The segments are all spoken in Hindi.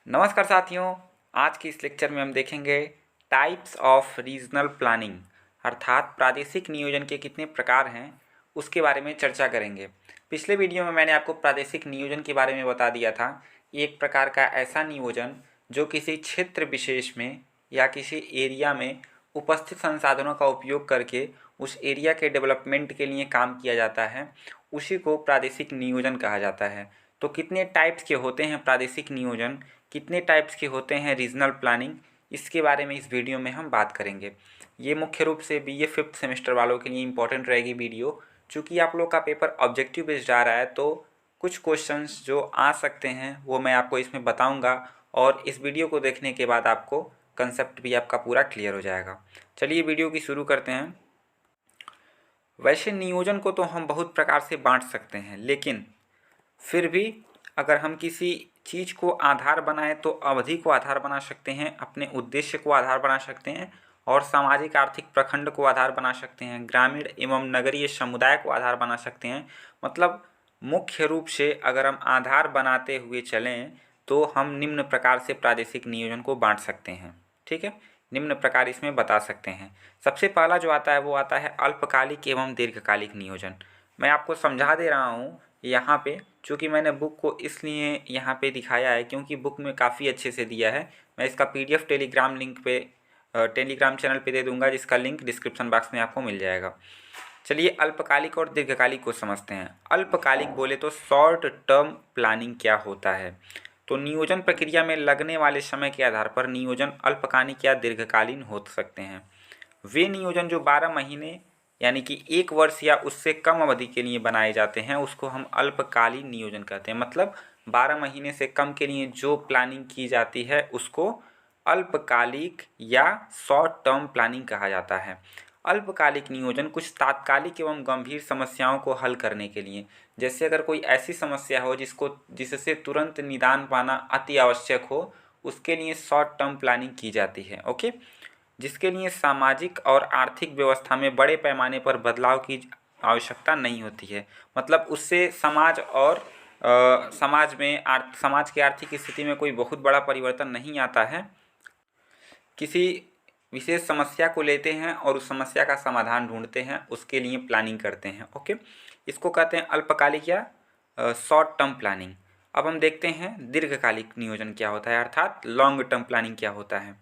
नमस्कार साथियों। आज के इस लेक्चर में हम देखेंगे टाइप्स ऑफ रीजनल प्लानिंग अर्थात प्रादेशिक नियोजन के कितने प्रकार हैं उसके बारे में चर्चा करेंगे। पिछले वीडियो में मैंने आपको प्रादेशिक नियोजन के बारे में बता दिया था। एक प्रकार का ऐसा नियोजन जो किसी क्षेत्र विशेष में या किसी एरिया में उपस्थित संसाधनों का उपयोग करके उस एरिया के डेवलपमेंट के लिए काम किया जाता है, उसी को प्रादेशिक नियोजन कहा जाता है। तो कितने टाइप्स के होते हैं प्रादेशिक नियोजन, कितने टाइप्स के होते हैं रीजनल प्लानिंग, इसके बारे में इस वीडियो में हम बात करेंगे। ये मुख्य रूप से बीए 5th सेमेस्टर वालों के लिए इम्पोर्टेंट रहेगी वीडियो। चूँकि आप लोग का पेपर ऑब्जेक्टिव बेस्ड आ रहा है तो कुछ क्वेश्चंस जो आ सकते हैं वो मैं आपको इसमें बताऊंगा और इस वीडियो को देखने के बाद आपको कंसेप्ट भी आपका पूरा क्लियर हो जाएगा। चलिए वीडियो की शुरू करते हैं। वैसे नियोजन को तो हम बहुत प्रकार से बांट सकते हैं, लेकिन फिर भी अगर हम किसी चीज़ को आधार बनाएं तो अवधि को आधार बना सकते हैं, अपने उद्देश्य को आधार बना सकते हैं और सामाजिक आर्थिक प्रखंड को आधार बना सकते हैं, ग्रामीण एवं नगरीय समुदाय को आधार बना सकते हैं। मतलब मुख्य रूप से अगर हम आधार बनाते हुए चलें तो हम निम्न प्रकार से प्रादेशिक नियोजन को बांट सकते हैं। ठीक है, निम्न प्रकार इसमें बता सकते हैं। सबसे पहला जो आता है वो आता है अल्पकालिक एवं दीर्घकालिक नियोजन। मैं आपको समझा दे रहा हूँ यहाँ पे, चूँकि मैंने बुक को इसलिए यहाँ पे दिखाया है क्योंकि बुक में काफ़ी अच्छे से दिया है। मैं इसका पीडीएफ टेलीग्राम लिंक पे टेलीग्राम चैनल पे दे दूँगा, जिसका लिंक डिस्क्रिप्शन बॉक्स में आपको मिल जाएगा। चलिए अल्पकालिक और दीर्घकालिक को समझते हैं। अल्पकालिक बोले तो शॉर्ट टर्म प्लानिंग क्या होता है। तो नियोजन प्रक्रिया में लगने वाले समय के आधार पर नियोजन अल्पकालिक या दीर्घकालीन हो सकते हैं। वे नियोजन जो 12 महीने यानी कि 1 वर्ष या उससे कम अवधि के लिए बनाए जाते हैं उसको हम अल्पकालीन नियोजन कहते हैं। मतलब 12 महीने से कम के लिए जो प्लानिंग की जाती है उसको अल्पकालिक या शॉर्ट टर्म प्लानिंग कहा जाता है। अल्पकालिक नियोजन कुछ तात्कालिक एवं गंभीर समस्याओं को हल करने के लिए, जैसे अगर कोई ऐसी समस्या हो जिससे तुरंत निदान पाना अति आवश्यक हो, उसके लिए शॉर्ट टर्म प्लानिंग की जाती है। ओके, जिसके लिए सामाजिक और आर्थिक व्यवस्था में बड़े पैमाने पर बदलाव की आवश्यकता नहीं होती है। मतलब उससे समाज और समाज की आर्थिक स्थिति में कोई बहुत बड़ा परिवर्तन नहीं आता है। किसी विशेष समस्या को लेते हैं और उस समस्या का समाधान ढूंढते हैं, उसके लिए प्लानिंग करते हैं। ओके, इसको कहते हैं अल्पकालिक या शॉर्ट टर्म प्लानिंग। अब हम देखते हैं दीर्घकालिक नियोजन क्या होता है अर्थात लॉन्ग टर्म प्लानिंग क्या होता है।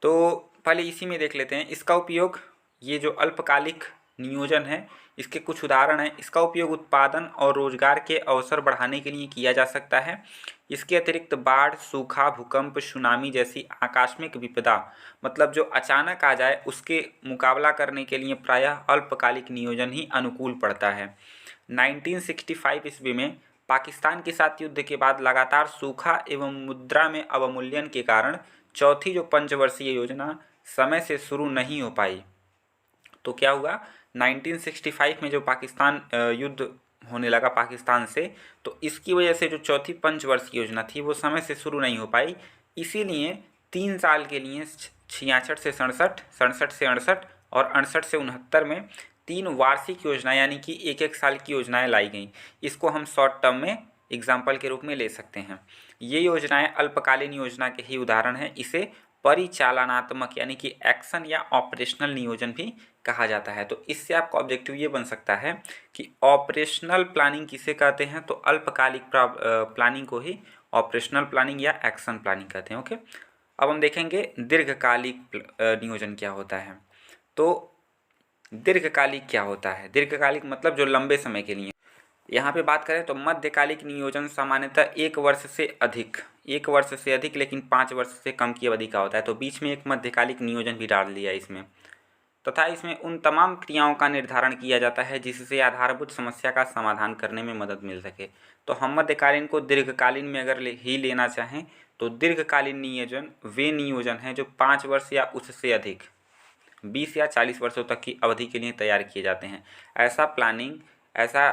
तो पहले इसी में देख लेते हैं इसका उपयोग। ये जो अल्पकालिक नियोजन है इसके कुछ उदाहरण हैं। इसका उपयोग उत्पादन और रोजगार के अवसर बढ़ाने के लिए किया जा सकता है। इसके अतिरिक्त बाढ़, सूखा, भूकंप, सुनामी जैसी आकस्मिक विपदा मतलब जो अचानक आ जाए उसके मुकाबला करने के लिए प्रायः अल्पकालिक नियोजन ही अनुकूल पड़ता है। 1965 ईस्वी में पाकिस्तान के साथ युद्ध के बाद लगातार सूखा एवं मुद्रा में अवमूल्यन के कारण चौथी जो पंचवर्षीय योजना समय से शुरू नहीं हो पाई। तो क्या हुआ, 1965 में जो पाकिस्तान युद्ध होने लगा पाकिस्तान से, तो इसकी वजह से जो चौथी पंचवर्षीय योजना थी वो समय से शुरू नहीं हो पाई। इसीलिए 3 साल के लिए 66 से 67, 67 से 68 और 68 से 69 में 3 वार्षिक योजना यानी कि 1-1 साल की योजनाएं लाई गई। इसको हम शॉर्ट टर्म में एग्जाम्पल के रूप में ले सकते हैं। ये योजनाएं अल्पकालीन योजना के ही उदाहरण हैं। इसे परिचालनात्मक यानी कि एक्शन या ऑपरेशनल नियोजन भी कहा जाता है। तो इससे आपका ऑब्जेक्टिव ये बन सकता है कि ऑपरेशनल प्लानिंग किसे कहते हैं, तो अल्पकालिक प्लानिंग को ही ऑपरेशनल प्लानिंग या एक्शन प्लानिंग कहते हैं। ओके, अब हम देखेंगे दीर्घकालिक नियोजन क्या होता है। तो दीर्घकालिक क्या होता है, दीर्घकालिक मतलब जो लंबे समय के लिए। यहाँ पे बात करें तो मध्यकालिक नियोजन सामान्यतः 1 वर्ष से अधिक, 1 वर्ष से अधिक लेकिन 5 वर्ष से कम की अवधि का होता है। तो बीच में एक मध्यकालिक नियोजन भी डाल दिया इसमें। तथा इसमें उन तमाम क्रियाओं का निर्धारण किया जाता है जिससे आधारभूत समस्या का समाधान करने में मदद मिल सके। तो हम मध्यकालीन को दीर्घकालीन में अगर ही लेना चाहें तो दीर्घकालीन नियोजन वे नियोजन हैं जो 5 वर्ष या उससे अधिक 20 या 40 वर्षों तक की अवधि के लिए तैयार किए जाते हैं। ऐसा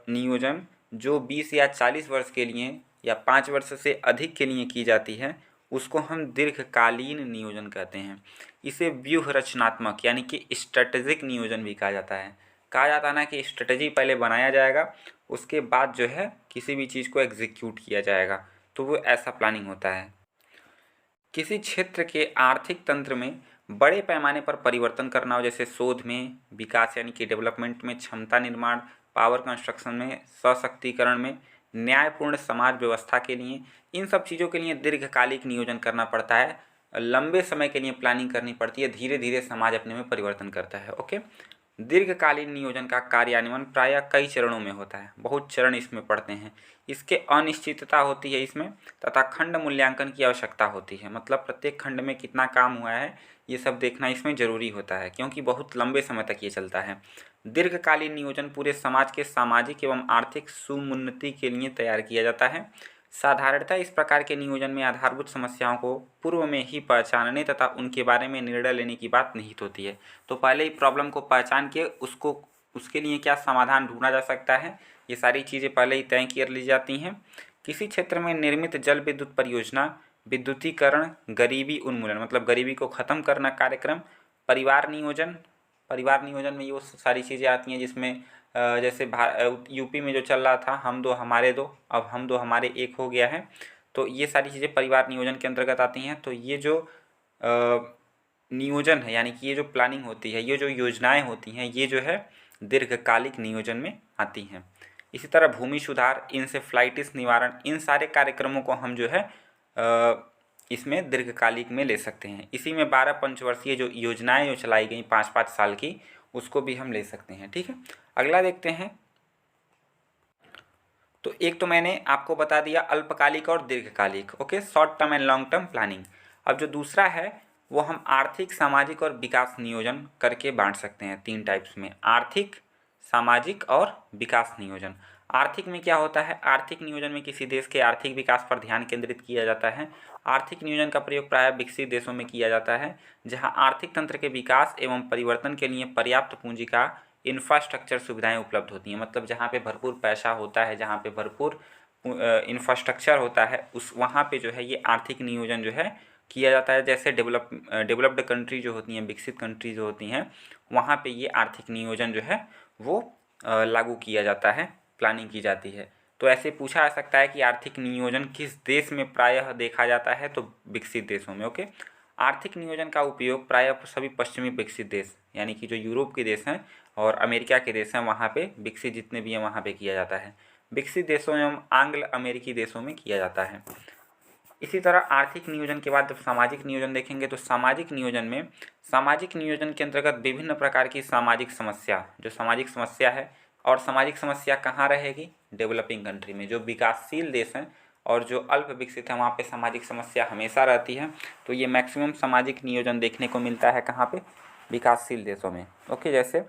नियोजन जो 20 या 40 वर्ष के लिए या 5 वर्ष से अधिक के लिए की जाती है उसको हम दीर्घकालीन नियोजन कहते हैं। इसे व्यूह रचनात्मक यानी कि स्ट्रेटेजिक नियोजन भी कहा जाता है। कहा जाता है ना कि स्ट्रेटेजी पहले बनाया जाएगा, उसके बाद जो है किसी भी चीज़ को एग्जीक्यूट किया जाएगा। तो वो ऐसा प्लानिंग होता है। किसी क्षेत्र के आर्थिक तंत्र में बड़े पैमाने पर परिवर्तन करना हो, जैसे शोध में विकास यानी कि डेवलपमेंट में, क्षमता निर्माण पावर कंस्ट्रक्शन में, सशक्तिकरण में, न्यायपूर्ण समाज व्यवस्था के लिए, इन सब चीज़ों के लिए दीर्घकालिक नियोजन करना पड़ता है। लंबे समय के लिए प्लानिंग करनी पड़ती है, धीरे धीरे समाज अपने में परिवर्तन करता है। ओके, दीर्घकालीन नियोजन का कार्यान्वयन प्रायः कई चरणों में होता है, बहुत चरण इसमें पड़ते हैं। इसके अनिश्चितता होती है इसमें, तथा खंड मूल्यांकन की आवश्यकता होती है, मतलब प्रत्येक खंड में कितना काम हुआ है ये सब देखना इसमें जरूरी होता है, क्योंकि बहुत लंबे समय तक ये चलता है। दीर्घकालीन नियोजन पूरे समाज के सामाजिक एवं आर्थिक समुन्नति के लिए तैयार किया जाता है। साधारणतः इस प्रकार के नियोजन में आधारभूत समस्याओं को पूर्व में ही पहचानने तथा उनके बारे में निर्णय लेने की बात निहित होती है। तो पहले ही प्रॉब्लम को पहचान के उसके लिए क्या समाधान ढूंढा जा सकता है, ये सारी चीज़ें पहले ही तय कर ली जाती हैं। किसी क्षेत्र में निर्मित जल विद्युत परियोजना, विद्युतीकरण, गरीबी उन्मूलन मतलब गरीबी को ख़त्म करना कार्यक्रम, परिवार नियोजन में ये वो सारी चीज़ें आती हैं जिसमें जैसे यूपी में जो चल रहा था हम दो हमारे दो, अब हम दो हमारे एक हो गया है, तो ये सारी चीज़ें परिवार नियोजन के अंतर्गत आती हैं। तो ये जो नियोजन है यानी कि ये जो प्लानिंग होती है, ये जो योजनाएं होती हैं, ये जो है दीर्घकालिक नियोजन में आती हैं। इसी तरह भूमि सुधार, इंसेफ्लाइटिस निवारण, इन सारे कार्यक्रमों को हम जो है इसमें दीर्घकालिक में ले सकते हैं। इसी में 12 पंचवर्षीय जो योजनाएं जो चलाई गई 5-5 साल की, उसको भी हम ले सकते हैं। ठीक है, अगला देखते हैं। तो एक तो मैंने आपको बता दिया अल्पकालिक और दीर्घकालिक, okay, short term and long term planning. अब जो दूसरा है वो हम आर्थिक, सामाजिक और विकास नियोजन करके बांट सकते हैं 3 टाइप्स में, आर्थिक, सामाजिक और विकास नियोजन। आर्थिक में क्या होता है, आर्थिक नियोजन में किसी देश के आर्थिक विकास पर ध्यान केंद्रित किया जाता है। आर्थिक नियोजन का प्रयोग प्रायः विकसित देशों में किया जाता है, जहां आर्थिक तंत्र के विकास एवं परिवर्तन के लिए पर्याप्त पूंजी का इंफ्रास्ट्रक्चर सुविधाएं उपलब्ध होती हैं। मतलब जहाँ पे भरपूर पैसा होता है, जहाँ पे भरपूर इंफ्रास्ट्रक्चर होता है, उस वहाँ पे जो है ये आर्थिक नियोजन जो है किया जाता है। जैसे डेवलप्ड कंट्री जो होती हैं, विकसित कंट्री जो होती हैं, वहाँ पे ये आर्थिक नियोजन जो है वो लागू किया जाता है, प्लानिंग की जाती है। तो ऐसे पूछा जा सकता है कि आर्थिक नियोजन किस देश में प्रायः देखा जाता है, तो विकसित देशों में। ओके, आर्थिक नियोजन का उपयोग प्रायः सभी पश्चिमी विकसित देश यानी कि जो यूरोप के देश हैं और अमेरिका के देश हैं, वहाँ पे विकसित जितने भी हैं वहाँ पे किया जाता है। विकसित देशों एवं आंग्ल अमेरिकी देशों में किया जाता है। इसी तरह आर्थिक नियोजन के बाद जब सामाजिक नियोजन देखेंगे, तो सामाजिक नियोजन के अंतर्गत विभिन्न प्रकार की सामाजिक समस्या है, और सामाजिक समस्या कहाँ रहेगी, डेवलपिंग कंट्री में। जो विकासशील देश हैं और जो अल्प विकसित हैं, वहाँ पे सामाजिक समस्या हमेशा रहती है। तो ये मैक्सिमम सामाजिक नियोजन देखने को मिलता है कहाँ पे, विकासशील देशों में। ओके, जैसे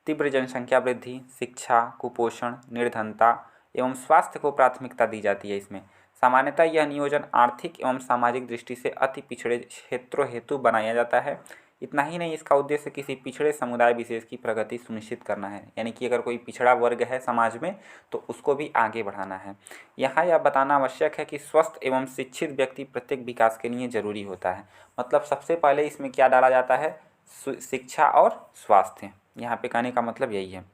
तीव्र जनसंख्या वृद्धि, शिक्षा, कुपोषण, निर्धनता एवं स्वास्थ्य को प्राथमिकता दी जाती है इसमें। सामान्यतः यह नियोजन आर्थिक एवं सामाजिक दृष्टि से अति पिछड़े क्षेत्रों हेतु बनाया जाता है। इतना ही नहीं, इसका उद्देश्य किसी पिछड़े समुदाय विशेष की प्रगति सुनिश्चित करना है, यानी कि अगर कोई पिछड़ा वर्ग है समाज में तो उसको भी आगे बढ़ाना है। यहाँ यह बताना आवश्यक है कि स्वस्थ एवं शिक्षित व्यक्ति प्रत्येक विकास के लिए जरूरी होता है। मतलब सबसे पहले इसमें क्या डाला जाता है, शिक्षा और स्वास्थ्य। यहाँ पे कहने का मतलब यही है।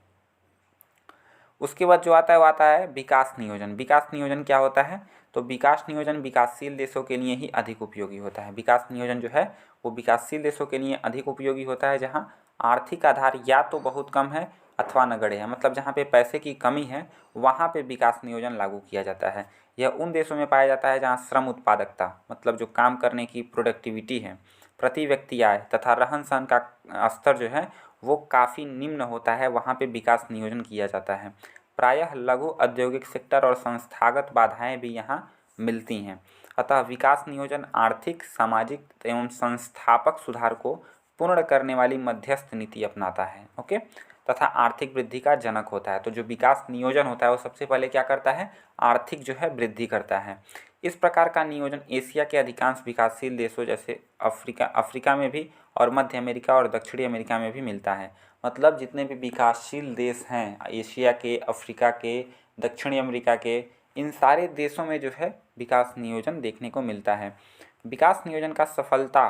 उसके बाद जो आता है वो आता है विकास नियोजन। विकास नियोजन क्या होता है, तो विकास नियोजन विकासशील देशों के लिए ही अधिक उपयोगी होता है। विकास नियोजन जो है वो विकासशील देशों के लिए अधिक उपयोगी होता है, जहाँ आर्थिक आधार या तो बहुत कम है अथवा नगण्य है। मतलब जहाँ पे पैसे की कमी है वहाँ पे विकास नियोजन लागू किया जाता है। यह उन देशों में पाया जाता है जहाँ श्रम उत्पादकता, मतलब जो काम करने की प्रोडक्टिविटी है, प्रति व्यक्ति आय तथा रहन सहन का स्तर जो है वो काफ़ी निम्न होता है, वहाँ पे विकास नियोजन किया जाता है। प्रायः लघु औद्योगिक सेक्टर और संस्थागत बाधाएं भी यहाँ मिलती हैं। अतः विकास नियोजन आर्थिक, सामाजिक एवं संस्थापक सुधार को पूर्ण करने वाली मध्यस्थ नीति अपनाता है। ओके, तथा आर्थिक वृद्धि का जनक होता है। तो जो विकास नियोजन होता है वो सबसे पहले क्या करता है, आर्थिक जो है वृद्धि करता है। इस प्रकार का नियोजन एशिया के अधिकांश विकासशील देशों जैसे अफ्रीका में भी और मध्य अमेरिका और दक्षिणी अमेरिका में भी मिलता है। मतलब जितने भी विकासशील देश हैं, एशिया के, अफ्रीका के, दक्षिणी अमेरिका के, इन सारे देशों में जो है विकास नियोजन देखने को मिलता है। विकास नियोजन का सफलता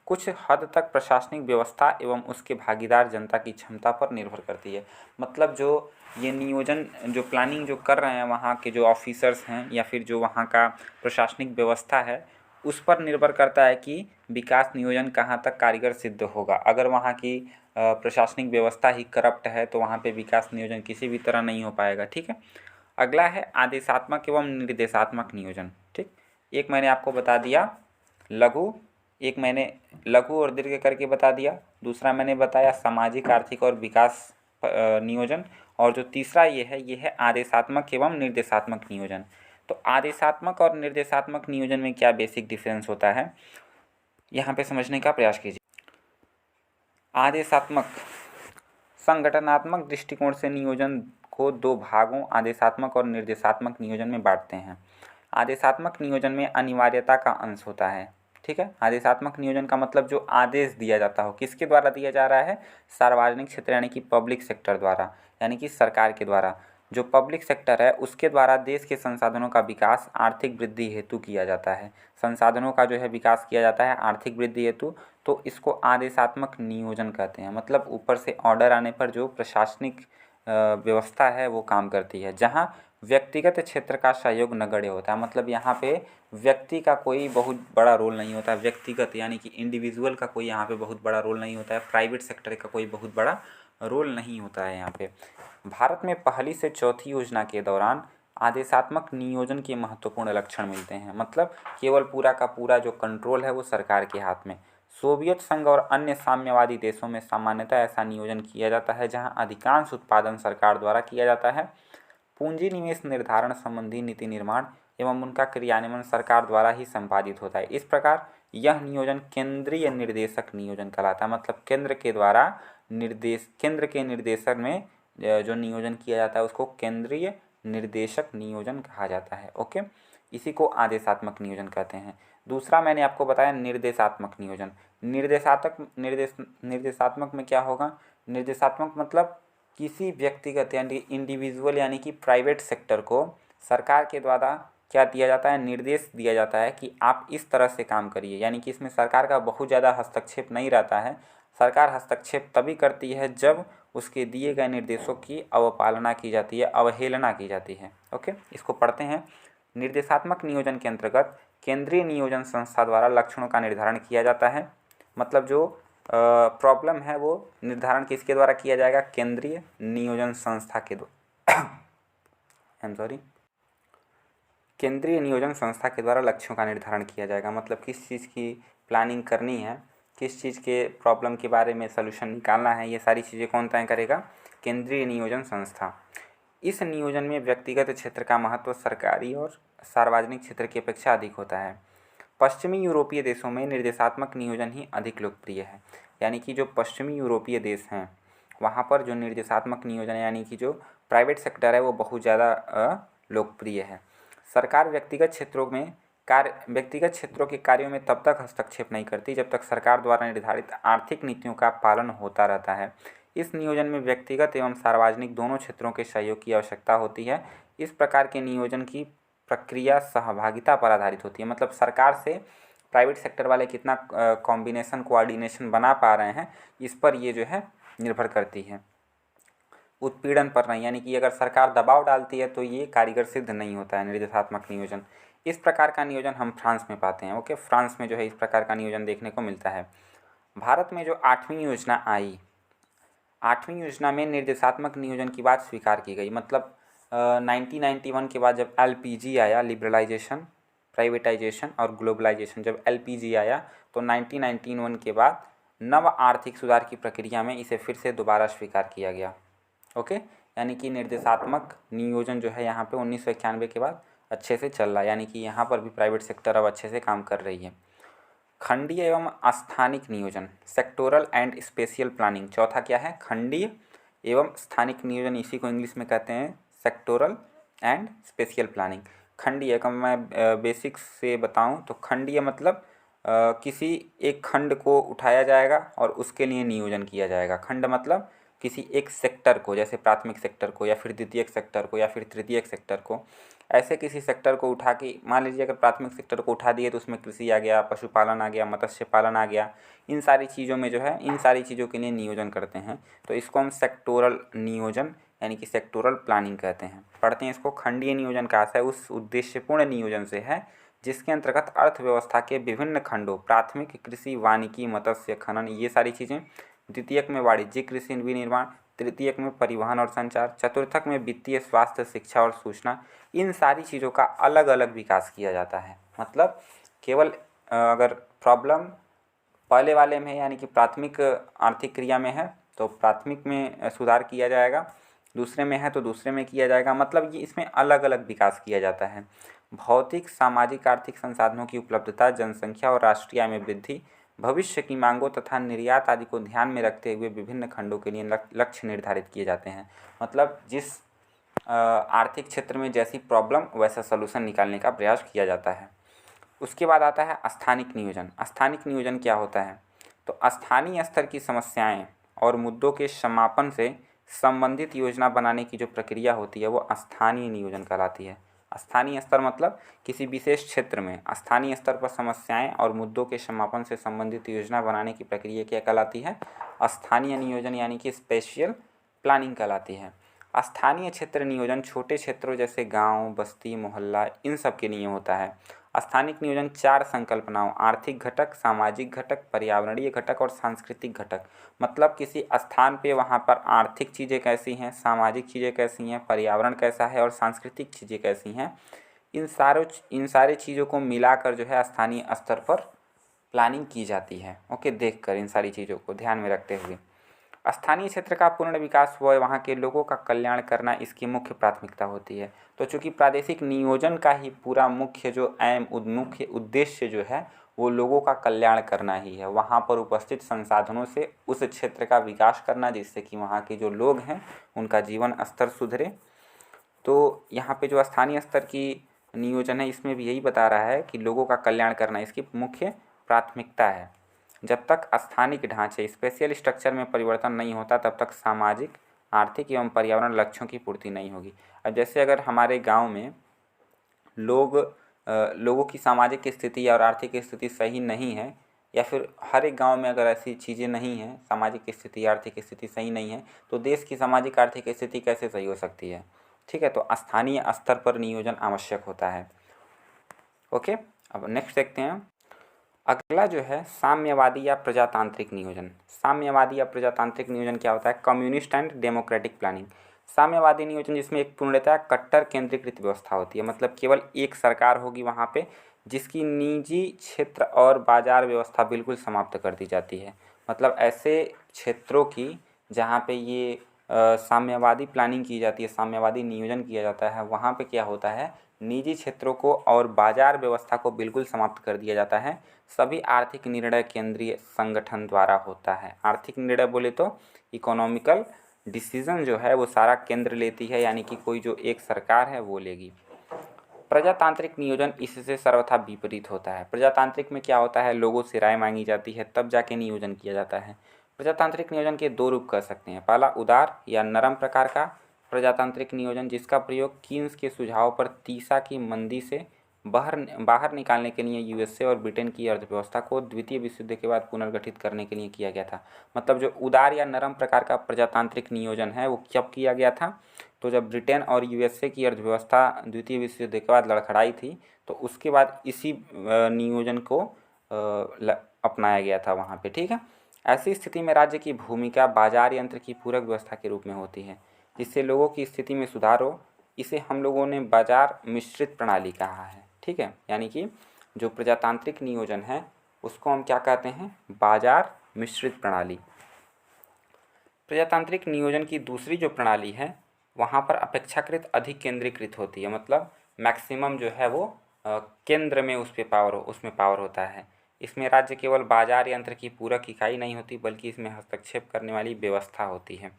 कुछ हद तक प्रशासनिक व्यवस्था एवं उसके भागीदार जनता की क्षमता पर निर्भर करती है। मतलब जो ये नियोजन जो प्लानिंग जो कर रहे हैं वहाँ के जो ऑफिसर्स हैं या फिर जो वहाँ का प्रशासनिक व्यवस्था है उस पर निर्भर करता है कि विकास नियोजन कहाँ तक कारगर सिद्ध होगा। अगर वहाँ की प्रशासनिक व्यवस्था ही करप्ट है तो वहाँ पे विकास नियोजन किसी भी तरह नहीं हो पाएगा। ठीक है, अगला है आदेशात्मक एवं निर्देशात्मक नियोजन। ठीक, एक मैंने आपको बता दिया लघु, एक मैंने लघु और दीर्घ करके बता दिया, दूसरा मैंने बताया सामाजिक आर्थिक और विकास नियोजन, और जो तीसरा ये है आदेशात्मक एवं निर्देशात्मक नियोजन। तो आदेशात्मक और निर्देशात्मक नियोजन में क्या बेसिक डिफरेंस होता है यहाँ पे समझने का प्रयास कीजिए। आदेशात्मक संगठनात्मक दृष्टिकोण से नियोजन को दो भागों आदेशात्मक और निर्देशात्मक नियोजन में बांटते हैं। आदेशात्मक नियोजन में अनिवार्यता का अंश होता है। ठीक है, आदेशात्मक नियोजन का मतलब जो आदेश दिया जाता हो, किसके द्वारा दिया जा रहा है? सार्वजनिक क्षेत्र यानी कि पब्लिक सेक्टर द्वारा, यानी कि सरकार के द्वारा। जो पब्लिक सेक्टर है उसके द्वारा देश के संसाधनों का विकास आर्थिक वृद्धि हेतु किया जाता है। संसाधनों का जो है विकास किया जाता है आर्थिक वृद्धि हेतु, तो इसको आदेशात्मक नियोजन कहते हैं। मतलब ऊपर से ऑर्डर आने पर जो प्रशासनिक व्यवस्था है वो काम करती है, जहाँ व्यक्तिगत क्षेत्र का सहयोग नगण्य होता है। मतलब यहाँ पे व्यक्ति का कोई बहुत बड़ा रोल नहीं होता है, व्यक्तिगत यानी कि इंडिविजुअल का कोई यहाँ पे बहुत बड़ा रोल नहीं होता है, प्राइवेट सेक्टर का कोई बहुत बड़ा रोल नहीं होता है यहाँ पे। भारत में पहली से चौथी योजना के दौरान आदेशात्मक नियोजन के महत्वपूर्ण लक्षण मिलते हैं। मतलब केवल पूरा का पूरा जो कंट्रोल है वो सरकार के हाथ में। सोवियत संघ और अन्य साम्यवादी देशों में सामान्यतः ऐसा नियोजन किया जाता है जहां अधिकांश उत्पादन सरकार द्वारा किया जाता है। पूंजी निवेश निर्धारण संबंधी नीति निर्माण एवं उनका क्रियान्वयन सरकार द्वारा ही संपादित होता है। इस प्रकार यह नियोजन केंद्रीय निर्देशक नियोजन कहलाता है। मतलब केंद्र के निर्देशन में जो नियोजन किया जाता है उसको केंद्रीय निर्देशक नियोजन कहा जाता है। ओके, इसी को आदेशात्मक नियोजन कहते हैं। दूसरा मैंने आपको बताया निर्देशात्मक नियोजन। निर्देशात्मक में क्या होगा? निर्देशात्मक मतलब किसी व्यक्तिगत यानी इंडिविजुअल यानी कि प्राइवेट सेक्टर को सरकार के द्वारा क्या दिया जाता है? निर्देश दिया जाता है कि आप इस तरह से काम करिए। यानी कि इसमें सरकार का बहुत ज़्यादा हस्तक्षेप नहीं रहता है। सरकार हस्तक्षेप तभी करती है जब उसके दिए गए निर्देशों की अवपालना की जाती है, अवहेलना की जाती है। ओके, इसको पढ़ते हैं। निर्देशात्मक नियोजन के अंतर्गत केंद्रीय नियोजन संस्था द्वारा लक्षणों का निर्धारण किया जाता है। मतलब जो प्रॉब्लम है वो निर्धारण किसके द्वारा किया जाएगा? केंद्रीय नियोजन संस्था के द्वारा केंद्रीय नियोजन संस्था के द्वारा लक्ष्यों का निर्धारण किया जाएगा। मतलब किस चीज़ की प्लानिंग करनी है, किस चीज़ के प्रॉब्लम के बारे में सलूशन निकालना है, ये सारी चीज़ें कौन तय करेगा? केंद्रीय नियोजन संस्था। इस नियोजन में व्यक्तिगत क्षेत्र का महत्व सरकारी और सार्वजनिक क्षेत्र की अपेक्षा अधिक होता है। पश्चिमी यूरोपीय देशों में निर्देशात्मक नियोजन ही अधिक लोकप्रिय है। यानी कि जो पश्चिमी यूरोपीय देश हैं वहाँ पर जो निर्देशात्मक नियोजन यानी कि जो प्राइवेट सेक्टर है वो बहुत ज़्यादा लोकप्रिय है। सरकार व्यक्तिगत क्षेत्रों के कार्यों में तब तक हस्तक्षेप नहीं करती जब तक सरकार द्वारा निर्धारित आर्थिक नीतियों का पालन होता रहता है। इस नियोजन में व्यक्तिगत एवं सार्वजनिक दोनों क्षेत्रों के सहयोग की आवश्यकता होती है। इस प्रकार के नियोजन की प्रक्रिया सहभागिता पर आधारित होती है। मतलब सरकार से प्राइवेट सेक्टर वाले कितना कॉम्बिनेशन कोऑर्डिनेशन बना पा रहे हैं इस पर ये जो है निर्भर करती है, उत्पीड़न पर नहीं। यानी कि अगर सरकार दबाव डालती है तो ये कारीगर सिद्ध नहीं होता है निर्देशात्मक नियोजन। इस प्रकार का नियोजन हम फ्रांस में पाते हैं। ओके, फ्रांस में जो है इस प्रकार का नियोजन देखने को मिलता है। भारत में जो 8वीं योजना आई, 8वीं योजना में निर्देशात्मक नियोजन की बात स्वीकार की गई। मतलब 1991 के बाद जब LPG आया, लिबरलाइजेशन, प्राइवेटाइजेशन और ग्लोबलाइजेशन, जब LPG आया तो 1991 के बाद नव आर्थिक सुधार की प्रक्रिया में इसे फिर से दोबारा स्वीकार किया गया। ओके, यानी कि निर्देशात्मक नियोजन जो है यहाँ पे 1991 के बाद अच्छे से चल रहा है। यानी कि यहाँ पर भी प्राइवेट सेक्टर अब अच्छे से काम कर रही है। खंडीय एवं स्थानिक नियोजन, सेक्टोरल एंड स्पेशियल प्लानिंग। चौथा क्या है? खंडीय एवं स्थानिक नियोजन, इसी को इंग्लिश में कहते हैं सेक्टोरल एंड स्पेशियल प्लानिंग। खंडीय का मैं बेसिक्स से बताऊं तो खंडीय मतलब किसी एक खंड को उठाया जाएगा और उसके लिए नियोजन किया जाएगा। खंड मतलब किसी एक सेक्टर को, जैसे प्राथमिक सेक्टर को या फिर द्वितीयक सेक्टर को या फिर तृतीयक सेक्टर को, ऐसे किसी सेक्टर को उठा के, मान लीजिए अगर प्राथमिक सेक्टर को उठा दिए तो उसमें कृषि आ गया, पशुपालन आ गया, मत्स्य पालन आ गया, इन सारी चीज़ों में जो है इन सारी चीज़ों के लिए नियोजन करते हैं। तो इसको हम सेक्टोरल नियोजन यानी कि सेक्टोरल प्लानिंग कहते हैं। पढ़ते हैं इसको। खंडीय नियोजन का आशय उस उद्देश्यपूर्ण नियोजन से है जिसके अंतर्गत अर्थव्यवस्था के विभिन्न खंडों, प्राथमिक कृषि, वानिकी, मत्स्य, खनन, ये सारी चीज़ें, द्वितीयक में वाणिज्यिक कृषि विनिर्माण, तृतीयक में परिवहन और संचार, चतुर्थक में वित्तीय, स्वास्थ्य, शिक्षा और सूचना, इन सारी चीज़ों का अलग अलग विकास किया जाता है। मतलब केवल अगर प्रॉब्लम पहले वाले में यानी कि प्राथमिक आर्थिक क्रिया में है तो प्राथमिक में सुधार किया जाएगा, दूसरे में है तो दूसरे में किया जाएगा। मतलब ये इसमें अलग अलग विकास किया जाता है। भौतिक, सामाजिक, आर्थिक संसाधनों की उपलब्धता, जनसंख्या और राष्ट्रीय आय में वृद्धि, भविष्य की मांगों तथा निर्यात आदि को ध्यान में रखते हुए विभिन्न खंडों के लिए लक्ष्य निर्धारित किए जाते हैं। मतलब जिस आर्थिक क्षेत्र में जैसी प्रॉब्लम वैसा सलूशन निकालने का प्रयास किया जाता है। उसके बाद आता है स्थानिक नियोजन। स्थानिक नियोजन क्या होता है? तो स्थानीय स्तर की समस्याएं और मुद्दों के समापन से संबंधित योजना बनाने की जो प्रक्रिया होती है वो स्थानीय नियोजन कहलाती है। स्थानीय स्तर मतलब किसी विशेष क्षेत्र में स्थानीय स्तर पर समस्याएं और मुद्दों के समापन से संबंधित योजना बनाने की प्रक्रिया क्या कहलाती है? स्थानीय नियोजन यानी कि स्पेशियल प्लानिंग कहलाती है। स्थानीय क्षेत्र नियोजन छोटे क्षेत्रों जैसे गांव, बस्ती, मोहल्ला, इन सब के लिए होता है। स्थानिक नियोजन 4 संकल्पनाओं, आर्थिक घटक, सामाजिक घटक, पर्यावरणीय घटक और सांस्कृतिक घटक, मतलब किसी स्थान पे वहाँ पर आर्थिक चीज़ें कैसी हैं, सामाजिक चीज़ें कैसी हैं, पर्यावरण कैसा है और सांस्कृतिक चीज़ें कैसी हैं, इन सारी चीज़ों को मिलाकर जो है स्थानीय स्तर पर प्लानिंग की जाती है। ओके, देखकर इन सारी चीज़ों को ध्यान में रखते हुए स्थानीय क्षेत्र का पूर्ण विकास व वहाँ के लोगों का कल्याण करना इसकी मुख्य प्राथमिकता होती है। तो चूँकि प्रादेशिक नियोजन का ही पूरा मुख्य जो मुख्य उद्देश्य जो है वो लोगों का कल्याण करना ही है, वहाँ पर उपस्थित संसाधनों से उस क्षेत्र का विकास करना जिससे कि वहाँ के जो लोग हैं उनका जीवन स्तर सुधरे। तो यहाँ पे जो स्थानीय स्तर की नियोजन है इसमें भी यही बता रहा है कि लोगों का कल्याण करना इसकी मुख्य प्राथमिकता है। जब तक स्थानिक ढांचे स्पेशियल स्ट्रक्चर में परिवर्तन नहीं होता तब तक सामाजिक, आर्थिक एवं पर्यावरण लक्ष्यों की पूर्ति नहीं होगी। अब जैसे अगर हमारे गांव में लोगों की सामाजिक स्थिति और आर्थिक स्थिति सही नहीं है, या फिर हर एक गांव में अगर ऐसी चीज़ें नहीं हैं, सामाजिक स्थिति, आर्थिक स्थिति सही नहीं है, तो देश की सामाजिक आर्थिक स्थिति कैसे सही हो सकती है? ठीक है, तो स्थानीय स्तर पर नियोजन आवश्यक होता है। ओके, अब नेक्स्ट देखते हैं। अगला जो है साम्यवादी या प्रजातांत्रिक नियोजन। साम्यवादी या प्रजातांत्रिक नियोजन क्या होता है? Communist and democratic planning. साम्यवादी नियोजन जिसमें एक पूर्णतः कट्टर केंद्रीकृत व्यवस्था होती है, मतलब केवल एक सरकार होगी वहाँ पे जिसकी निजी क्षेत्र और बाजार व्यवस्था बिल्कुल समाप्त कर दी जाती है। मतलब ऐसे क्षेत्रों की जहाँ पे ये साम्यवादी प्लानिंग की जाती है, साम्यवादी नियोजन किया जाता है, वहाँ पे क्या होता है, निजी क्षेत्रों को और बाजार व्यवस्था को बिल्कुल समाप्त कर दिया जाता है। सभी आर्थिक निर्णय केंद्रीय संगठन द्वारा होता है। आर्थिक निर्णय बोले तो इकोनॉमिकल डिसीजन जो है वो सारा केंद्र लेती है, यानी कि कोई जो एक सरकार है वो लेगी। प्रजातांत्रिक नियोजन इससे सर्वथा विपरीत होता है। प्रजातांत्रिक में क्या होता है, लोगों से राय मांगी जाती है तब जाके नियोजन किया जाता है। प्रजातांत्रिक नियोजन के 2 रूप कर सकते हैं। पहला उदार या नरम प्रकार का प्रजातांत्रिक नियोजन जिसका प्रयोग कीन्स के सुझाव पर तीसा की मंदी से बाहर निकालने के लिए यूएसए और ब्रिटेन की अर्थव्यवस्था को द्वितीय विश्व युद्ध के बाद पुनर्गठित करने के लिए किया गया था। मतलब जो उदार या नरम प्रकार का प्रजातांत्रिक नियोजन है वो कब किया गया था? तो जब ब्रिटेन और यूएसए की अर्थव्यवस्था द्वितीय विश्व युद्ध के बाद लड़खड़ाई थी तो उसके बाद इसी नियोजन को अपनाया गया था वहाँ पे। ठीक है, ऐसी स्थिति में राज्य की भूमिका बाजार यंत्र की पूरक व्यवस्था के रूप में होती है जिससे लोगों की स्थिति में सुधार हो। इसे हम लोगों ने बाजार मिश्रित प्रणाली कहा है। ठीक है, यानी कि जो प्रजातांत्रिक नियोजन है उसको हम क्या कहते हैं? बाजार मिश्रित प्रणाली। प्रजातांत्रिक नियोजन की दूसरी जो प्रणाली है वहाँ पर अपेक्षाकृत अधिक केंद्रीकृत होती है, मतलब मैक्सिमम जो है वो केंद्र में उसमें पावर होता है। इसमें राज्य केवल बाजार यंत्र की पूरक इकाई नहीं होती बल्कि इसमें हस्तक्षेप करने वाली व्यवस्था होती है।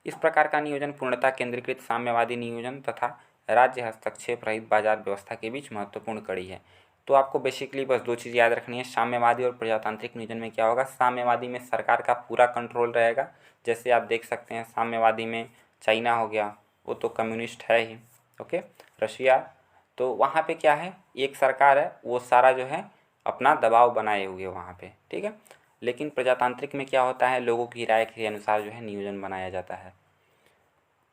इस प्रकार का नियोजन पूर्णतः केंद्रीकृत साम्यवादी नियोजन तथा राज्य हस्तक्षेप रहित बाजार व्यवस्था के बीच महत्वपूर्ण कड़ी है। तो आपको बेसिकली बस 2 चीज़ याद रखनी है। साम्यवादी और प्रजातांत्रिक नियोजन में क्या होगा? साम्यवादी में सरकार का पूरा कंट्रोल रहेगा। जैसे आप देख सकते हैं साम्यवादी में चाइना हो गया, वो तो कम्युनिस्ट है ही। ओके, रशिया तो वहाँ पे क्या है, एक सरकार है वो सारा जो है अपना दबाव बनाए हुए वहाँ पे, ठीक है। लेकिन प्रजातांत्रिक में क्या होता है, लोगों की राय के अनुसार जो है नियोजन बनाया जाता है।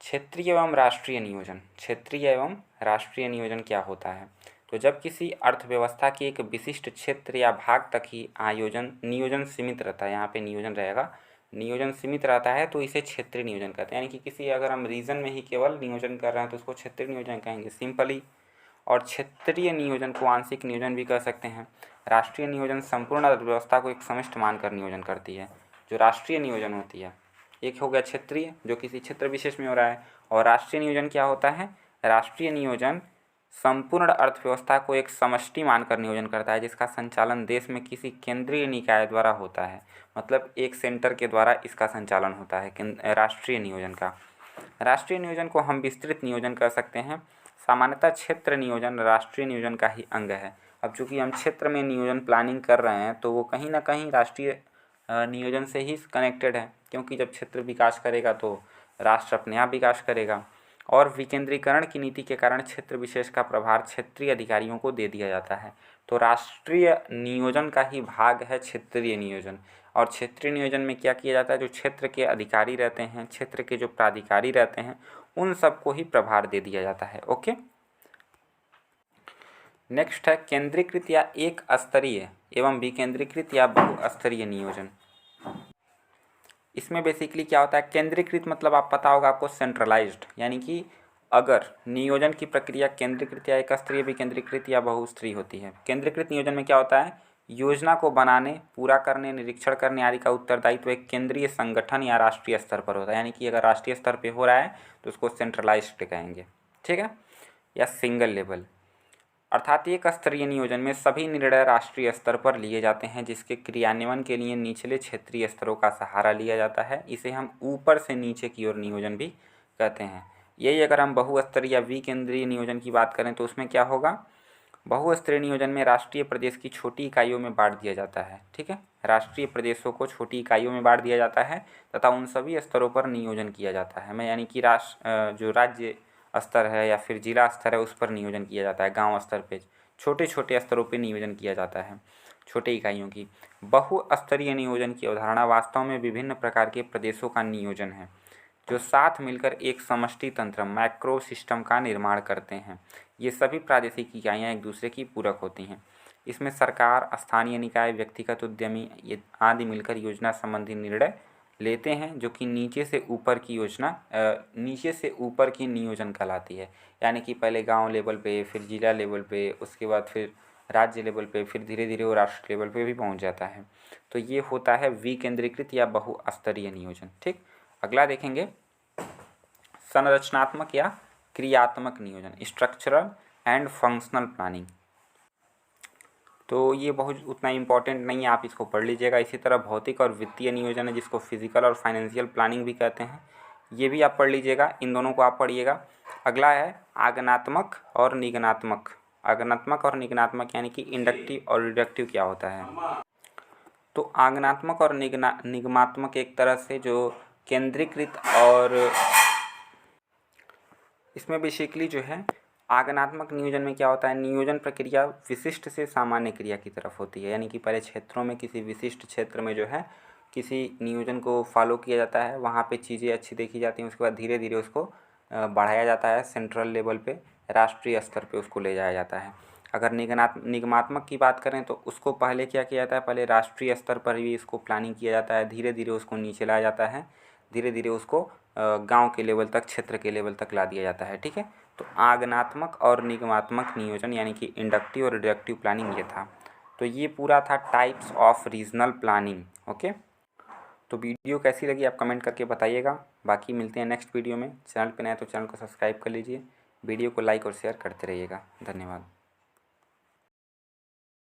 क्षेत्रीय एवं राष्ट्रीय नियोजन, क्षेत्रीय एवं राष्ट्रीय नियोजन क्या होता है, तो जब किसी अर्थव्यवस्था के एक विशिष्ट क्षेत्र या भाग तक ही नियोजन सीमित रहता है, यहाँ पे नियोजन रहेगा, नियोजन सीमित रहता है तो इसे क्षेत्रीय नियोजन कहते हैं। यानी कि किसी अगर हम रीजन में ही केवल नियोजन कर रहे हैं तो उसको क्षेत्रीय नियोजन कहेंगे सिंपली। और क्षेत्रीय नियोजन को आंशिक नियोजन भी कह सकते हैं। राष्ट्रीय नियोजन संपूर्ण अर्थव्यवस्था को एक समष्टि मानकर नियोजन करती है। जो राष्ट्रीय नियोजन होती है, एक हो गया क्षेत्रीय जो किसी क्षेत्र विशेष में हो रहा है, और राष्ट्रीय नियोजन क्या होता है, राष्ट्रीय नियोजन संपूर्ण अर्थव्यवस्था को एक समष्टि मानकर नियोजन करता है जिसका संचालन देश में किसी केंद्रीय निकाय द्वारा होता है। मतलब एक सेंटर के द्वारा इसका संचालन होता है राष्ट्रीय नियोजन का। राष्ट्रीय नियोजन को हम विस्तृत नियोजन कर सकते हैं। सामान्यतः क्षेत्र नियोजन राष्ट्रीय नियोजन का ही अंग है। अब चूँकि हम क्षेत्र में नियोजन प्लानिंग कर रहे हैं तो वो कहीं ना कहीं राष्ट्रीय नियोजन से ही कनेक्टेड है, क्योंकि जब क्षेत्र विकास करेगा तो राष्ट्र अपने आप विकास करेगा। और विकेंद्रीकरण की नीति के कारण क्षेत्र विशेष का प्रभार क्षेत्रीय अधिकारियों को दे दिया जाता है। तो राष्ट्रीय नियोजन का ही भाग है क्षेत्रीय नियोजन। और क्षेत्रीय नियोजन में क्या किया जाता है, जो क्षेत्र के अधिकारी रहते हैं, क्षेत्र के जो प्राधिकारी रहते हैं, उन सबको ही प्रभार दे दिया जाता है। ओके, नेक्स्ट है केंद्रीकृत या एक स्तरीय एवं विकेंद्रीकृत या बहुस्तरीय नियोजन। इसमें बेसिकली क्या होता है, केंद्रीकृत मतलब आप पता होगा आपको सेंट्रलाइज्ड, यानी कि अगर नियोजन की प्रक्रिया केंद्रीकृत या एक स्तरीय विकेंद्रीकृत या बहुस्तरीय होती है। केंद्रीकृत नियोजन में क्या होता है, योजना को बनाने, पूरा करने, निरीक्षण करने आदि का उत्तरदायित्व एक केंद्रीय संगठन या राष्ट्रीय स्तर पर होता है। यानी कि अगर राष्ट्रीय स्तर पर हो रहा है तो उसको सेंट्रलाइज्ड कहेंगे, ठीक है, या सिंगल लेवल। अर्थात एक स्तरीय नियोजन में सभी निर्णय राष्ट्रीय स्तर पर लिए जाते हैं जिसके क्रियान्वयन के लिए निचले क्षेत्रीय स्तरों का सहारा लिया जाता है। इसे हम ऊपर से नीचे की ओर नियोजन भी कहते हैं। यही अगर हम बहुस्तरीय या विकेंद्रीय नियोजन की बात करें तो उसमें क्या होगा, बहुस्तरीय नियोजन में राष्ट्रीय प्रदेश की छोटी इकाइयों में बांट दिया जाता है, ठीक है, राष्ट्रीय प्रदेशों को छोटी इकाइयों में बांट दिया जाता है तथा उन सभी स्तरों पर नियोजन किया जाता है। मैं यानी कि जो राज्य स्तर है या फिर जिला स्तर है उस पर नियोजन किया जाता है, गांव स्तर पे छोटे छोटे स्तरों पे नियोजन किया जाता है छोटे इकाइयों की। बहुस्तरीय नियोजन की अवधारणा वास्तव में विभिन्न प्रकार के प्रदेशों का नियोजन है जो साथ मिलकर एक समष्टि तंत्र मैक्रो सिस्टम का निर्माण करते हैं। ये सभी प्रादेशिक इकाइयाँ एक दूसरे की पूरक होती हैं। इसमें सरकार, स्थानीय निकाय, व्यक्तिगत उद्यमी ये आदि मिलकर योजना संबंधी निर्णय लेते हैं जो कि नीचे से ऊपर की नियोजन कहलाती है। यानी कि पहले गांव लेवल पे, फिर जिला लेवल पे, उसके बाद फिर राज्य लेवल पे, फिर धीरे धीरे वो राष्ट्र लेवल पे भी पहुंच जाता है। तो ये होता है विकेंद्रीकृत या बहुस्तरीय नियोजन। ठीक, अगला देखेंगे संरचनात्मक या क्रियात्मक नियोजन, स्ट्रक्चरल एंड फंक्शनल प्लानिंग। तो ये बहुत उतना इम्पोर्टेंट नहीं है, आप इसको पढ़ लीजिएगा। इसी तरह भौतिक और वित्तीय नियोजन है जिसको फिजिकल और फाइनेंशियल प्लानिंग भी कहते हैं, ये भी आप पढ़ लीजिएगा, इन दोनों को आप पढ़िएगा। अगला है आगमनात्मक और निगमनात्मक। आगमनात्मक और निगमनात्मक यानी कि इंडक्टिव और डिडक्टिव क्या होता है। तो आगमनात्मक और निगमात्मक एक तरह से जो केंद्रीकृत और इसमें बेसिकली जो है आगमनात्मक नियोजन में क्या होता है, नियोजन प्रक्रिया विशिष्ट से सामान्य क्रिया की तरफ होती है। यानी कि पहले क्षेत्रों में किसी विशिष्ट क्षेत्र में जो है किसी नियोजन को फॉलो किया जाता है, वहाँ पे चीज़ें अच्छी देखी जाती हैं, उसके बाद धीरे धीरे उसको बढ़ाया जाता है, सेंट्रल लेवल पे, राष्ट्रीय स्तर पे उसको ले जाया जाता है। अगर निगमात्मक की बात करें तो उसको पहले क्या किया जाता है, पहले राष्ट्रीय स्तर पर भी इसको प्लानिंग किया जाता है, धीरे धीरे उसको नीचे लाया जाता है, धीरे धीरे उसको गांव के लेवल तक, क्षेत्र के लेवल तक ला दिया जाता है। ठीक है, तो आगमनात्मक और निगमात्मक नियोजन यानी कि इंडक्टिव और डिडक्टिव प्लानिंग ये था। तो ये पूरा था types of regional planning. Okay, तो वीडियो कैसी लगी आप कमेंट करके बताइएगा। बाकी मिलते हैं नेक्स्ट वीडियो में। चैनल पे नए तो चैनल को सब्सक्राइब कर लीजिए, वीडियो को लाइक और शेयर करते रहिएगा। धन्यवाद।